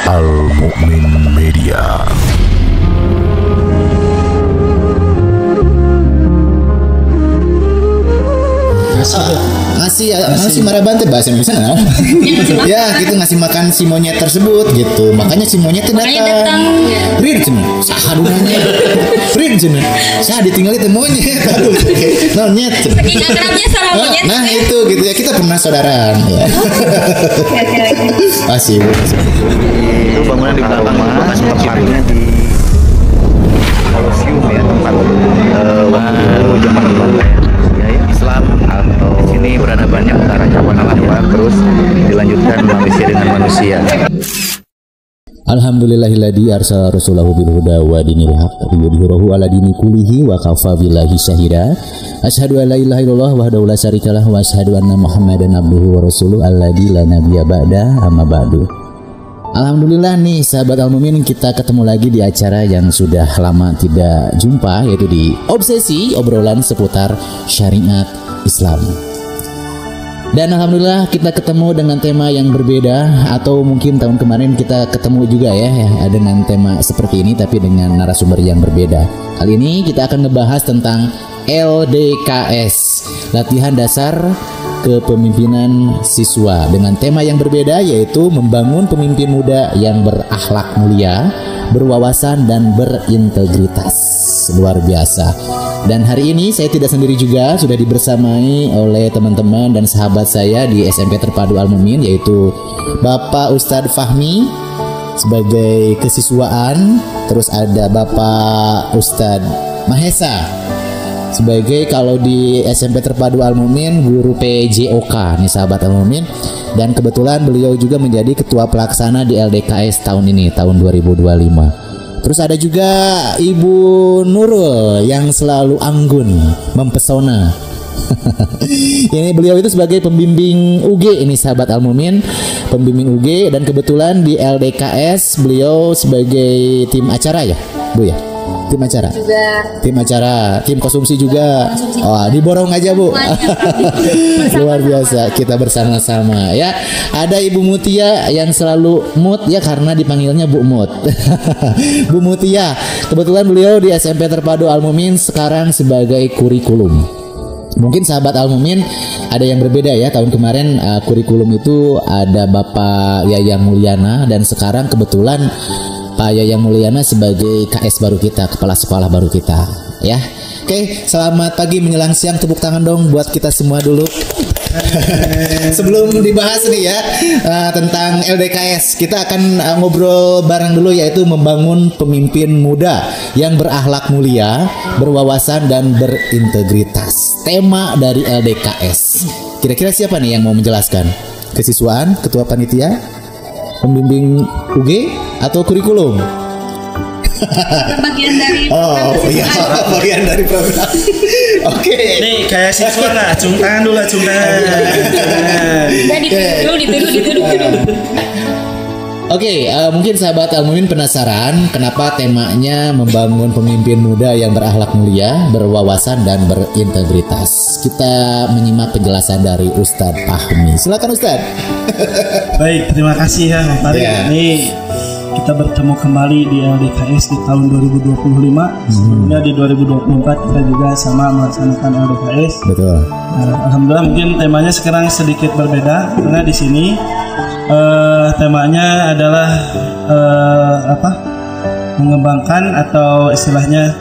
Al-Mu'min Media. ngasih marabante bahasa Indonesia no? Ya gitu, ngasih makan si monyet tersebut gitu, makanya si monyet itu datang rin cina sah dunanya rin cina sah ditinggal itu monyet aduh monyet saking akrabnya sama monyet. Nah itu gitu ya, kita pernah saudaraan ya. Asih itu bangunan di belakang bekas tepatnya di Kolosium ya, tempat waktu zaman Belanda ya, Islam atau sini peradabannya antara cawan alam terus dilanjutkan manusia dengan manusia. Alhamdulillahilladzi arsala rasulahu bil huda wa dinil haqq liyudhhirahu ala dini kullihi wa kafa billahi syahida. Asyhadu an la ilaha illallah wahdahu la syarikalah wa asyhadu anna Muhammadan abduhu wa rasuluhu alladzi la nabiyya ba'da amma ba'du. Alhamdulillah nih sahabat Al-Mu'min, kita ketemu lagi di acara yang sudah lama tidak jumpa, yaitu di Obsesi, obrolan seputar syariat Islam. Dan alhamdulillah kita ketemu dengan tema yang berbeda, atau mungkin tahun kemarin kita ketemu juga ya dengan tema seperti ini tapi dengan narasumber yang berbeda. Kali ini kita akan ngebahas tentang LDKS, latihan dasar kepemimpinan siswa, dengan tema yang berbeda yaitu membangun pemimpin muda yang berakhlak mulia, berwawasan dan berintegritas. Luar biasa. Dan hari ini saya tidak sendiri juga, sudah dibersamai oleh teman-teman dan sahabat saya di SMP Terpadu Al-Mu'min, yaitu Bapak Ustadz Fahmi sebagai kesiswaan, terus ada Bapak Ustadz Mahesa sebagai, kalau di SMP Terpadu Al-Mu'min, guru PJOK nih sahabat Al-Mu'min, dan kebetulan beliau juga menjadi ketua pelaksana di LDKS tahun ini, tahun 2025. Terus ada juga Ibu Nurul yang selalu anggun, mempesona. Ini beliau itu sebagai pembimbing UG ini sahabat Al-Mu'min, pembimbing UG, dan kebetulan di LDKS beliau sebagai tim acara ya Bu ya? Tim acara juga. Tim acara, tim konsumsi juga. Oh, diborong aja Bu. Luar biasa, kita bersama-sama ya. Ada Ibu Mutia yang selalu mood ya, karena dipanggilnya Bu Mut. Bu Mutia, kebetulan beliau di SMP Terpadu Al-Mu'min sekarang sebagai kurikulum. Mungkin sahabat Al-Mu'min ada yang berbeda ya. Tahun kemarin kurikulum itu ada Bapak Yaya Mulyana, dan sekarang kebetulan Pak Yaya Mulyana sebagai KS baru kita, kepala sekolah baru kita ya. Oke, selamat pagi menjelang siang, tepuk tangan dong buat kita semua dulu. Sebelum dibahas nih ya tentang LDKS, kita akan ngobrol bareng dulu, yaitu membangun pemimpin muda yang berakhlak mulia, berwawasan dan berintegritas. Tema dari LDKS. Kira-kira siapa nih yang mau menjelaskan? Kesiswaan, ketua panitia, pembimbing UG, atau kurikulum? Bagian dari bagian dari program. Oke. Nih kayak siswa lah, cung tangan dulu lah, cung tangan. Dituduh. Oke, mungkin sahabat Al-Mu'min penasaran kenapa temanya membangun pemimpin muda yang berakhlak mulia, berwawasan dan berintegritas. Kita menyimak penjelasan dari Ustadz Fahmi. Silakan Ustadz. Baik, terima kasih ya Bang Farid. Ini kita bertemu kembali di LDKS di tahun 2025. Sebelumnya di 2024 kita juga sama melaksanakan LDKS. Betul. Alhamdulillah mungkin temanya sekarang sedikit berbeda, karena di sini temanya adalah mengembangkan atau istilahnya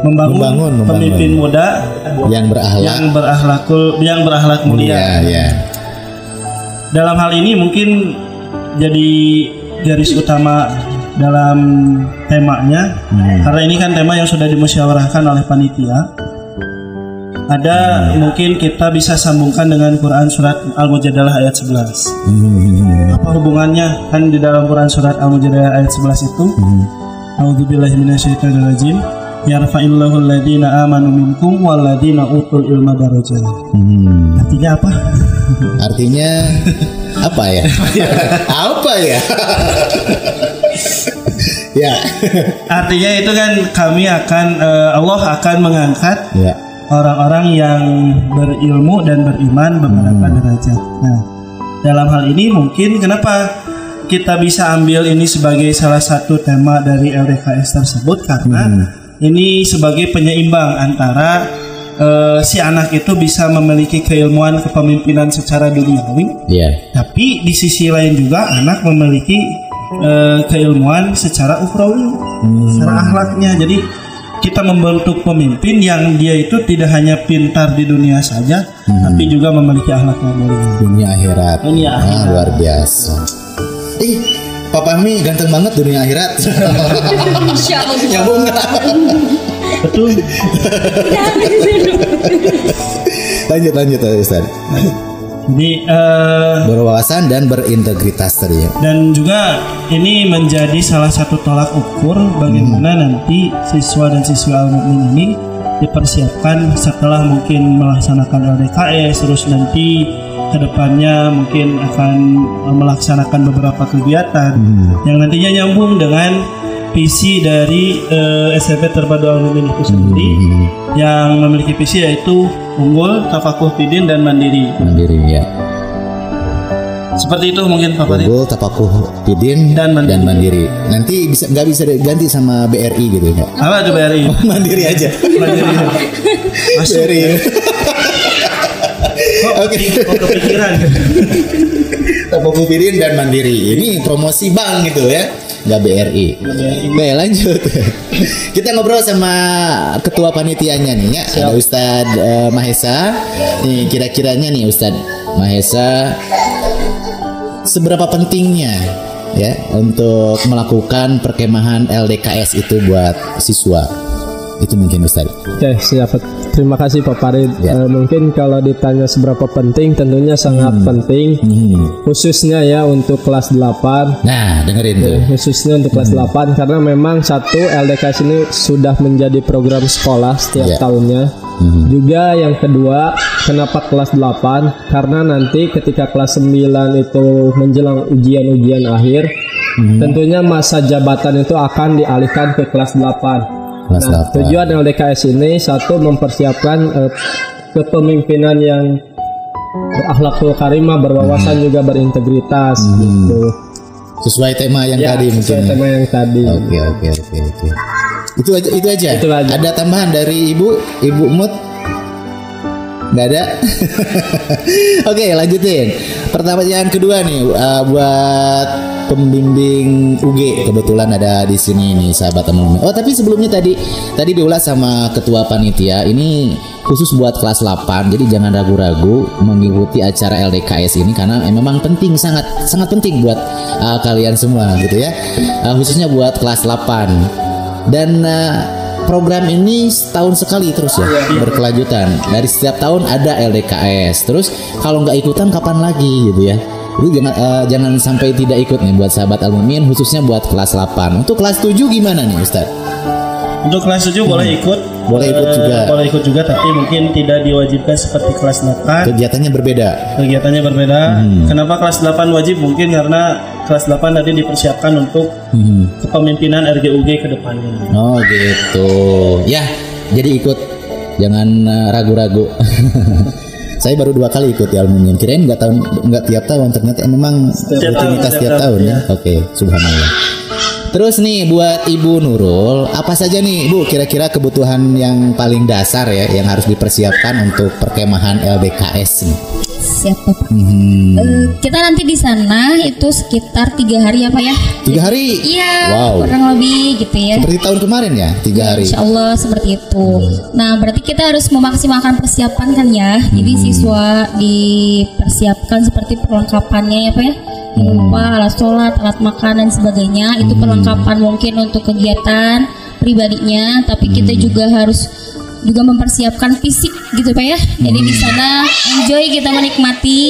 membangun pemimpin muda yang berakhlak mulia. Ya. Dalam hal ini mungkin jadi garis utama dalam temanya, karena ini kan tema yang sudah dimusyawarahkan oleh panitia. Ada mungkin kita bisa sambungkan dengan Quran surat Al-Mujadalah ayat 11. Apa hubungannya? Kan di dalam Quran surat Al-Mujadalah ayat 11 itu A'udzubillahi minasyaitonirrajim, yarfa'illahu alladhina amanu minkum walladhina utul ilma darajat. Artinya apa? Artinya apa ya? Apa ya? Ya. Artinya itu kan kami akan Allah akan mengangkat orang-orang yang berilmu dan beriman beberapa derajat. Nah, dalam hal ini mungkin kenapa kita bisa ambil ini sebagai salah satu tema dari LDKS tersebut karena ini sebagai penyeimbang antara si anak itu bisa memiliki keilmuan kepemimpinan secara duniawi, tapi di sisi lain juga anak memiliki keilmuan secara ukhrawi, secara akhlaknya. Jadi kita membentuk pemimpin yang dia itu tidak hanya pintar di dunia saja, tapi juga memiliki akhlak yang mulia. Dunia akhirat. Akhirat. Luar biasa. Pak Fahmi ganteng banget dunia akhirat. Insya Allah. Nyambung nggak? Betul. Lanjut Ustaz. Jadi berwawasan dan berintegritas tadi ya. dan juga ini menjadi salah satu tolak ukur bagaimana nanti siswa dan siswi Al-Mu'min ini dipersiapkan setelah mungkin melaksanakan LDKS, terus nanti kedepannya mungkin akan melaksanakan beberapa kegiatan yang nantinya nyambung dengan visi dari SMP Terpadu Al-Mu'min itu sendiri yang memiliki visi yaitu unggul, tafakuh fidin dan mandiri. Mandiri ya. Seperti itu mungkin Pak Farid. Unggul, tafakuh fidin dan mandiri. Nanti nggak bisa diganti sama BRI gitu ya? Apa itu BRI? Mandiri aja. Mandiri. Masuk. BRI. Oke. Kepikiran. Tafakuh fidin dan mandiri. Ini promosi bank gitu ya. Nggak BRI. Oke, lanjut. Kita ngobrol sama ketua panitianya nih ya. Ada Ustadz Mahesa. Nih kira-kiranya nih Ustadz Mahesa, seberapa pentingnya ya untuk melakukan perkemahan LDKS itu buat siswa? Itu mungkin Ustaz. Oke, siap. Terima kasih Pak Farid. Mungkin kalau ditanya seberapa penting, tentunya sangat penting, khususnya ya untuk kelas 8. Nah, dengerin tuh. Khususnya untuk kelas 8 karena memang satu LDKS ini sudah menjadi program sekolah setiap tahunnya. Juga yang kedua, kenapa kelas 8? Karena nanti ketika kelas 9 itu menjelang ujian-ujian akhir, tentunya masa jabatan itu akan dialihkan ke kelas 8. Nah, tujuan LDKS ini satu mempersiapkan kepemimpinan yang berakhlakul karimah, berwawasan juga berintegritas gitu. Sesuai tema yang tadi mungkin. Sesuai tema yang tadi. Oke. Itu aja. Ada tambahan dari Ibu Mut? Nggak ada. Oke, lanjutin. Pertanyaan kedua nih buat pembimbing UG, kebetulan ada di sini nih sahabat teman. Oh, tapi sebelumnya tadi diulas sama ketua panitia, ini khusus buat kelas 8. Jadi jangan ragu-ragu mengikuti acara LDKS ini karena memang penting, sangat penting buat kalian semua gitu ya. Khususnya buat kelas 8. Dan program ini setahun sekali terus ya, berkelanjutan. Dari setiap tahun ada LDKS. Terus kalau nggak ikutan kapan lagi gitu ya. Jadi jangan sampai tidak ikut nih buat sahabat Al-Mu'min, khususnya buat kelas 8. Untuk kelas 7 gimana nih Ustaz? Untuk kelas 7 boleh ikut. Boleh ikut juga. Tapi mungkin tidak diwajibkan seperti kelas 8. Kegiatannya berbeda. Kenapa kelas 8 wajib? Mungkin karena kelas 8 tadi dipersiapkan untuk kepemimpinan RGUG ke depannya. Oh gitu. Ya, jadi ikut. Jangan ragu-ragu. Saya baru 2 kali ikut ya Al-Mu'min. Kirain nggak tiap tahun, ternyata memang rutinitas tiap tahun ya. Oke, subhanallah. Terus nih buat Ibu Nurul, apa saja nih Bu kira-kira kebutuhan yang paling dasar ya yang harus dipersiapkan untuk perkemahan LDKS nih? Siap Bapak. Kita nanti di sana itu sekitar 3 hari ya Pak ya? 3 hari? Iya, wow. Kurang lebih gitu ya. Seperti tahun kemarin ya, 3 hari. Insya Allah seperti itu. Nah berarti kita harus memaksimalkan persiapan kan ya. Jadi siswa dipersiapkan seperti perlengkapannya ya Pak ya. Jangan lupa alat sholat, alat makan dan sebagainya. Itu perlengkapan mungkin untuk kegiatan pribadinya. Tapi kita juga harus mempersiapkan fisik gitu Pak ya. Jadi di sana enjoy, kita menikmati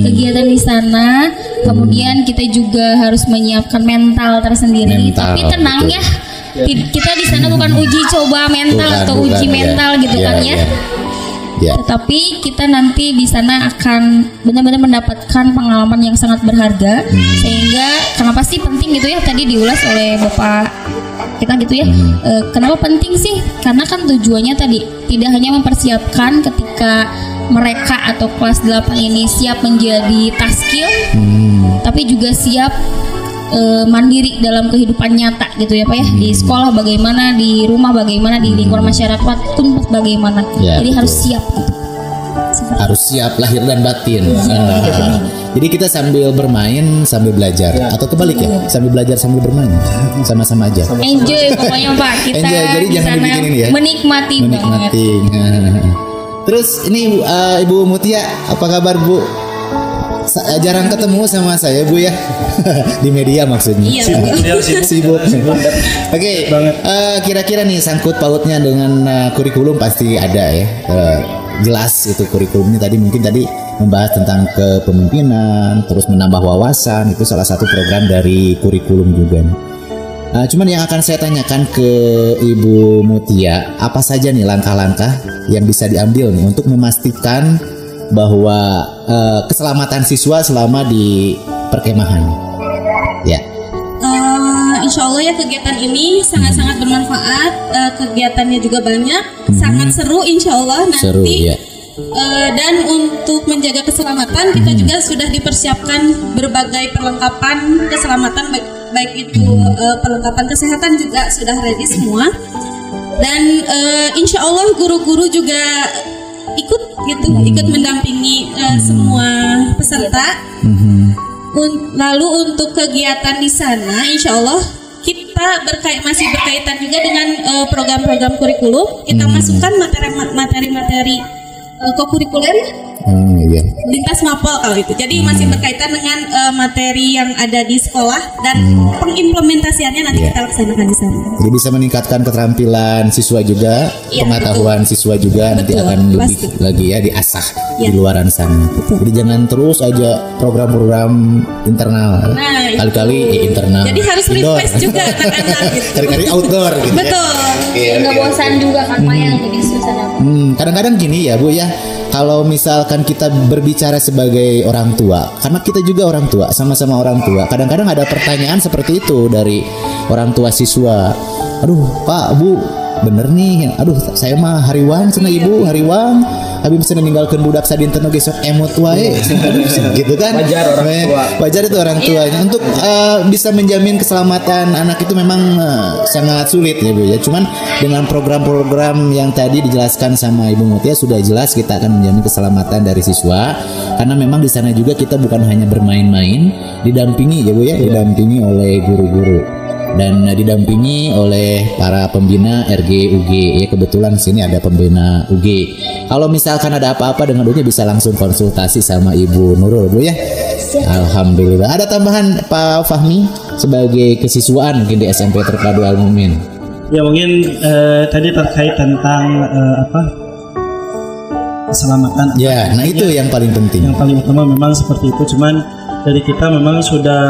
kegiatan di sana. Kemudian kita juga harus menyiapkan mental tersendiri. Tapi tenang ya. Kita di sana bukan uji coba mental atau uji mental gitu kan ya. Tetapi kita nanti di sana akan benar-benar mendapatkan pengalaman yang sangat berharga. Sehingga kenapa sih penting gitu ya, tadi diulas oleh Bapak kita gitu ya. Kenapa penting sih? Karena kan tujuannya tadi tidak hanya mempersiapkan ketika mereka atau kelas 8 ini siap menjadi taskil, tapi juga siap mandiri dalam kehidupan nyata gitu ya Pak ya. Di sekolah bagaimana, di rumah bagaimana, di lingkungan masyarakat pun bagaimana. Jadi harus siap gitu. Harus siap lahir dan batin. Jadi kita sambil bermain sambil belajar atau kebalik ya, sambil belajar sambil bermain, sama-sama aja. Enjoy pokoknya Pak, kita Enjoy, jadi di jangan sana dibikin ini ya. menikmati banget. Terus ini Ibu Mutia, apa kabar Bu? Jarang ketemu sama saya Bu ya. Di media maksudnya. Iya. Sibuk. Oke, kira-kira nih sangkut pautnya dengan kurikulum pasti ada ya. Jelas itu kurikulumnya mungkin tadi membahas tentang kepemimpinan, terus menambah wawasan, itu salah satu program dari kurikulum juga nih. Cuman yang akan saya tanyakan ke Ibu Mutia, apa saja nih langkah-langkah yang bisa diambil nih untuk memastikan bahwa keselamatan siswa selama di perkemahan. Ya. Insya Allah ya kegiatan ini sangat-sangat bermanfaat. Kegiatannya juga banyak, sangat seru Insya Allah nanti. Seru, ya. Dan untuk menjaga keselamatan kita juga sudah dipersiapkan berbagai perlengkapan keselamatan, baik itu perlengkapan kesehatan juga sudah ready semua. Dan Insya Allah guru-guru juga ikut mendampingi semua peserta. Lalu untuk kegiatan di sana, insya Allah kita masih berkaitan juga dengan program-program kurikulum. Kita masukkan materi-materi kokurikuler, lintas mapel kalau itu. Jadi masih berkaitan dengan materi yang ada di sekolah dan pengimplementasiannya nanti kita laksanakan di sana. Jadi bisa meningkatkan keterampilan siswa juga, pengetahuan siswa juga nanti akan lebih lagi ya diasah di luaran sana. Jadi jangan terus aja program-program internal. Kali-kali internal. Jadi harus refresh juga anak-anak gitu. Kali-kali outdoor gitu. Betul. Nggak bosan juga kan yang jadi suasana. Kadang-kadang gini ya Bu ya, kalau misalkan kita berbicara sebagai orang tua, karena kita juga orang tua, sama-sama orang tua, kadang-kadang ada pertanyaan seperti itu dari orang tua siswa. Aduh Pak, Bu, bener nih, aduh saya mah hariwang cenah Ibu, hariwang abi bisa meninggalkan budak sadinten oge sok emot wae gitu kan. Wajar orang tua. Wajar itu orang tuanya. Untuk bisa menjamin keselamatan anak itu memang sangat sulit ya Bu ya. Cuman dengan program-program yang tadi dijelaskan sama Ibu Mutia sudah jelas kita akan menjamin keselamatan dari siswa, karena memang di sana juga kita bukan hanya bermain-main, didampingi ya Bu ya, didampingi oleh guru-guru dan didampingi oleh para pembina RG UG ya. Kebetulan sini ada pembina UG. Kalau misalkan ada apa-apa dengan UG bisa langsung konsultasi sama Ibu Nurul Bu ya. Alhamdulillah. Ada tambahan Pak Fahmi sebagai kesiswaan mungkin di SMP Terpadu Al-Mumin? Ya mungkin tadi terkait tentang keselamatan. Ya, nah itu yang paling penting. Yang paling utama memang seperti itu. Cuman dari kita memang sudah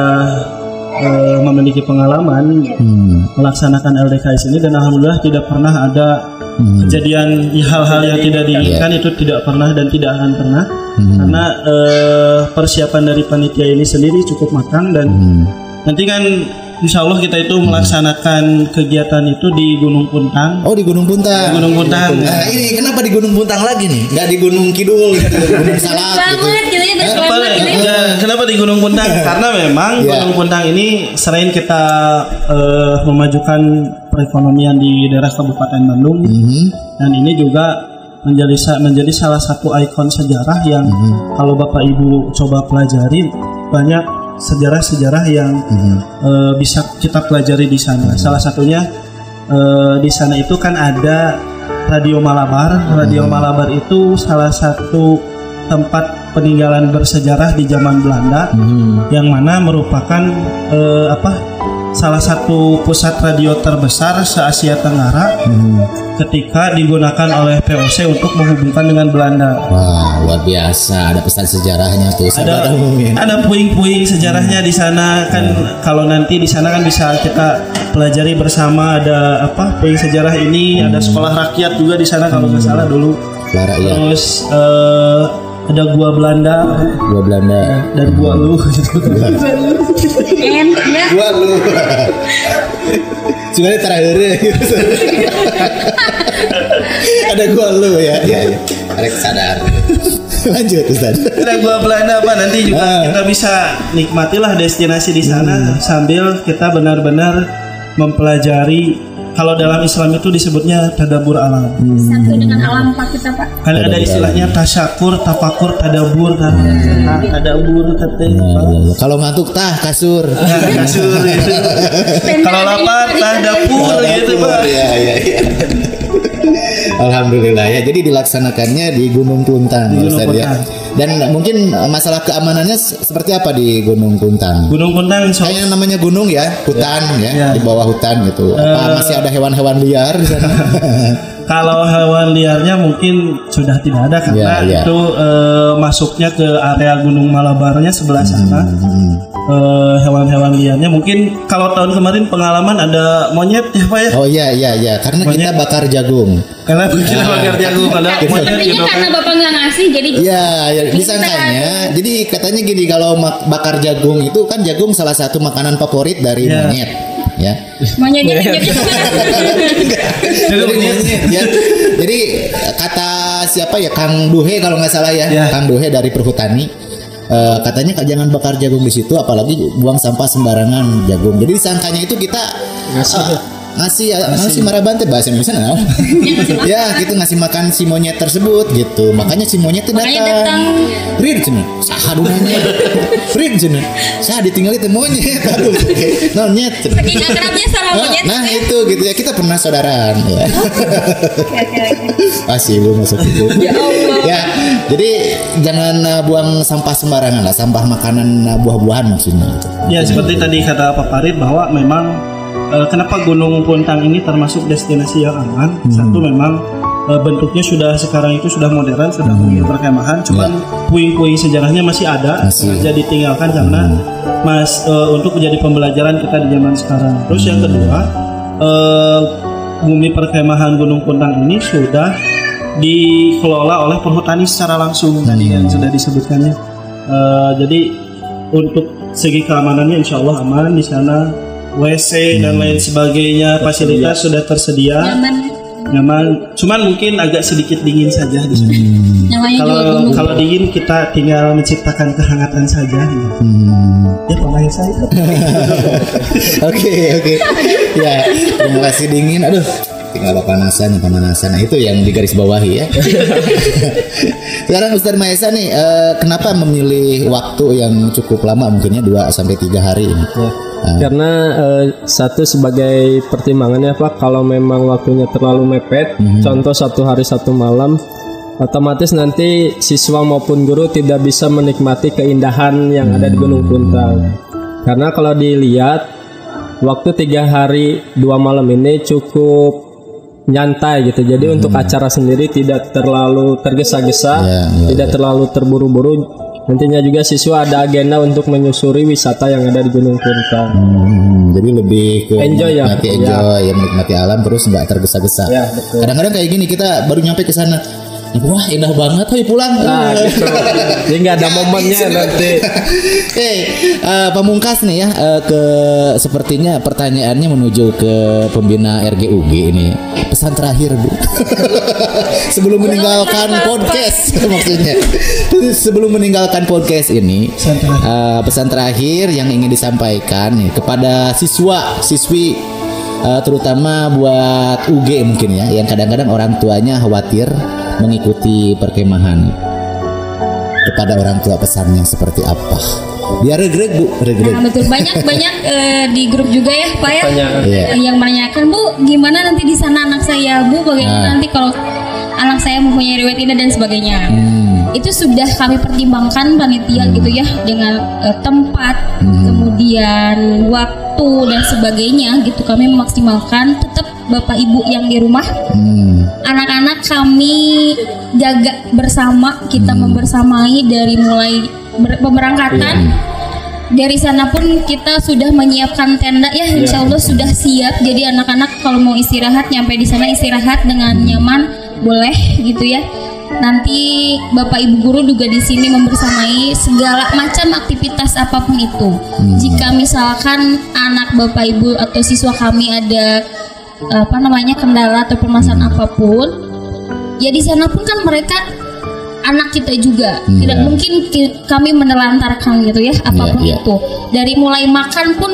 memiliki pengalaman melaksanakan LDKS ini, dan alhamdulillah tidak pernah ada kejadian hal-hal yang tidak diinginkan. Itu tidak pernah dan tidak akan pernah, karena persiapan dari panitia ini sendiri cukup matang. Dan nanti kan insya Allah kita itu melaksanakan kegiatan itu di Gunung Puntang. Oh, di Gunung Puntang. Gunung Puntang. Nah, ini kenapa di Gunung Puntang lagi nih? Nggak di Gunung Kidul gitu, Gunung Salak gitu. Kenapa di Gunung Puntang? Karena memang Gunung Puntang ini selain kita memajukan perekonomian di daerah Kabupaten Bandung, dan ini juga menjadi salah satu ikon sejarah yang kalau Bapak Ibu coba pelajari, banyak sejarah-sejarah yang bisa kita pelajari di sana. Salah satunya di sana itu kan ada Radio Malabar. Radio Malabar itu salah satu tempat peninggalan bersejarah di zaman Belanda, yang mana merupakan salah satu pusat radio terbesar se-Asia Tenggara ketika digunakan oleh VOC untuk menghubungkan dengan Belanda. Wah, luar biasa. Ada pesan sejarahnya tuh. Ada puing-puing sejarahnya di sana kan. Kalau nanti di sana kan bisa kita pelajari bersama. Ada puing sejarah ini. Ada sekolah rakyat juga di sana kalau nggak salah dulu. Terus ada gua Belanda dan gua lu gitu. Gua lu. Sebenarnya terakhir gitu. Ada gua lu ya. Rek sadar. Lanjut Ustaz. Kira Gua Belanda apa nanti juga kita bisa nikmatilah destinasi di sana sambil kita benar-benar mempelajari. Kalau dalam Islam itu disebutnya tadabur alam. Satu dengan alam Pak kita Pak. Kan ada istilahnya tasyakur, tafakur, tadabur kan. Tadabur katanya. Kalau ngantuk kasur. Kasur gitu. Kalau lapar dapur gitu Pak. Iya. Alhamdulillah ya. Jadi dilaksanakannya di Gunung Puntang, Ustaz ya. Dan mungkin masalah keamanannya seperti apa di Gunung Puntang? Gunung Puntang kayaknya namanya gunung ya, hutan ya, di bawah hutan gitu. Apa masih ada hewan-hewan liar di sana? Kalau hewan liarnya mungkin sudah tidak ada karena itu masuknya ke area Gunung Malabarnya sebelah sana. Hewan-hewan liarnya mungkin kalau tahun kemarin pengalaman ada monyet ya Pak ya? Oh iya karena monyet. Kita bakar jagung. Karena kita bakar jagung ada monyet gitu kan. Karena Bapak nggak ngasih jadi ya disangkanya. Jadi katanya gini, kalau bakar jagung itu kan jagung salah satu makanan favorit dari monyet. Ya. Monyetnya ya. Jadi kata siapa ya, Kang Duhe kalau nggak salah ya. Kang Duhe dari Perhutani. Katanya jangan bakar jagung di situ, apalagi buang sampah sembarangan jagung. Jadi disangkanya itu kita ngasih marabante bahasa Indonesia nah. Ya gitu, ngasih makan si monyet tersebut gitu. Makanya si monyet itu datang. Rid cenah. Saha dunanya. Rid cenah. Saha ditinggal itu monyet. Aduh. Monyet. saking akrabnya sama monyet. Nah itu gitu ya, kita pernah saudaraan ya. Asih belum masuk itu. Ya Allah. Ya, jadi jangan buang sampah sembarangan lah, sampah makanan buah-buahan maksudnya. Ya seperti tadi kata Pak Farid bahwa memang kenapa Gunung Puntang ini termasuk destinasi yang aman. Satu memang bentuknya sekarang itu sudah modern, sudah bumi perkemahan, cuman puing-puing sejarahnya masih ada, sengaja ditinggalkan karena untuk menjadi pembelajaran kita di zaman sekarang. Terus yang kedua, bumi perkemahan Gunung Puntang ini sudah dikelola oleh perhutani secara langsung tadi yang sudah disebutkannya. Jadi untuk segi keamanannya insya Allah aman di sana. WC dan lain sebagainya, fasilitas sudah tersedia, nyaman. Cuman mungkin agak sedikit dingin saja di sana. Kalau dingin kita tinggal menciptakan kehangatan saja. Ya pemain saya. Oke. Ya, terima kasih dingin. Aduh, tinggal pemanasan. Nah itu yang digaris bawahi ya. Sekarang Ustaz Maesa nih, kenapa memilih waktu yang cukup lama, mungkinnya 2-3 hari ini? Karena satu sebagai pertimbangannya Pak, kalau memang waktunya terlalu mepet, contoh 1 hari 1 malam, otomatis nanti siswa maupun guru tidak bisa menikmati keindahan yang ada di Gunung Puntang. Karena kalau dilihat waktu 3 hari 2 malam ini cukup nyantai gitu. Jadi untuk acara sendiri tidak terlalu tergesa-gesa, tidak terlalu terburu-buru. Nantinya juga siswa ada agenda untuk menyusuri wisata yang ada di Gunung Puntang. Jadi lebih ke enjoy, menikmati alam terus nggak tergesa-gesa. Ya, betul. Kadang-kadang kayak gini, kita baru nyampe ke sana, wah indah banget, ayo pulang. Nah, gitu. Jadi nggak ada momennya nanti. Pamungkas nih ya, sepertinya pertanyaannya menuju ke pembina RGUG ini. Pesan terakhir Bu. Sebelum meninggalkan podcast maksudnya. Sebelum meninggalkan podcast ini, pesan terakhir yang ingin disampaikan nih kepada siswi terutama buat UG mungkin ya, yang kadang-kadang orang tuanya khawatir mengikuti perkemahan. Kepada orang tua pesannya seperti apa? Biar regreg Bu, regreg. Nah, betul, banyak di grup juga ya Pak ya, yang menanyakan Bu, gimana nanti di sana anak saya Bu, bagaimana nanti kalau anak saya mempunyai riwayat ini dan sebagainya. Itu sudah kami pertimbangkan panitia gitu ya, dengan tempat, kemudian waktu dan sebagainya gitu. Kami memaksimalkan tetap Bapak Ibu yang di rumah, anak-anak kami jaga bersama, kita membersamai dari mulai pemberangkatan. Dari sana pun kita sudah menyiapkan tenda ya, insya Allah sudah siap. Jadi anak-anak kalau mau istirahat, nyampe di sana istirahat dengan nyaman, boleh gitu ya. Nanti Bapak Ibu guru juga di sini membersamai segala macam aktivitas apapun itu. Jika misalkan anak Bapak Ibu atau siswa kami ada kendala atau permasalahan apapun, ya di sana pun kan mereka anak kita juga. Tidak mungkin kami menelantarkan gitu ya apapun itu. Dari mulai makan pun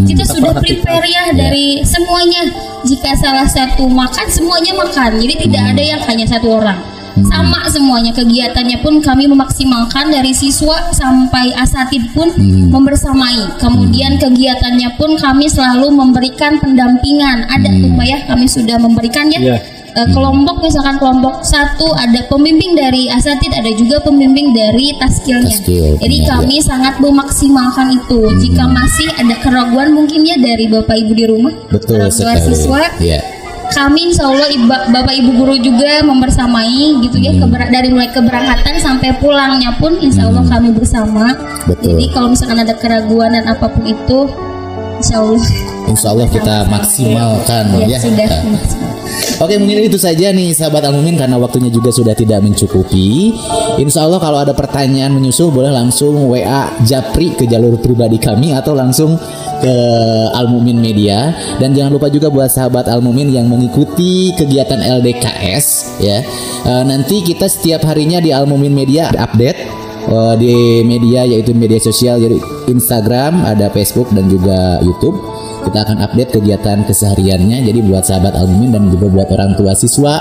kita sudah prepare ya dari semuanya. Jika salah satu makan, semuanya makan. Jadi tidak ada yang hanya satu orang. Sama semuanya, kegiatannya pun kami memaksimalkan dari siswa sampai asatid pun membersamai. Kemudian kegiatannya pun kami selalu memberikan pendampingan. Ada tuh Pak ya, kami sudah memberikan ya. Kelompok misalkan kelompok 1 ada pembimbing dari asatid, ada juga pembimbing dari taskilnya. Jadi kami sangat memaksimalkan itu. Jika masih ada keraguan mungkin ya dari Bapak Ibu di rumah, orang tua siswa, kami insya Allah Bapak Ibu guru juga membersamai gitu ya, dari mulai keberangkatan sampai pulangnya pun insya Allah kami bersama. Jadi kalau misalkan ada keraguan dan apapun itu, insya Allah kita maksimalkan ya. Sudah maksimal. Oke, mungkin itu saja nih sahabat Al-Mumin, karena waktunya juga sudah tidak mencukupi. Insya Allah kalau ada pertanyaan menyusul boleh langsung WA Japri ke jalur pribadi kami atau langsung ke Al-Mumin Media. Dan jangan lupa juga buat sahabat Al-Mumin yang mengikuti kegiatan LDKS ya. Nanti kita setiap harinya di Al-Mumin Media update di media, yaitu media sosial, jadi Instagram, ada Facebook dan juga YouTube. Kita akan update kegiatan kesehariannya. Jadi buat sahabat Al-Mumin dan juga buat orang tua siswa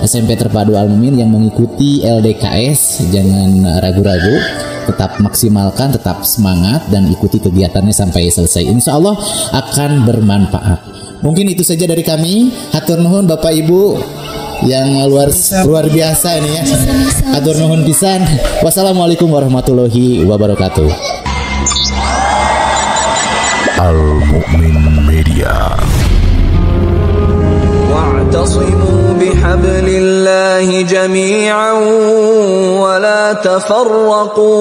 SMP Terpadu Al-Mumin yang mengikuti LDKS, jangan ragu-ragu, tetap maksimalkan, tetap semangat dan ikuti kegiatannya sampai selesai. Insya Allah akan bermanfaat. Mungkin itu saja dari kami. Hatur nuhun Bapak Ibu yang luar biasa ini ya. Hatur nuhun pisan. Wassalamualaikum warahmatullahi wabarakatuh. Al-Mu'min Media. Wa'tasimu bihablillahi jami'an wa la tafarraqu.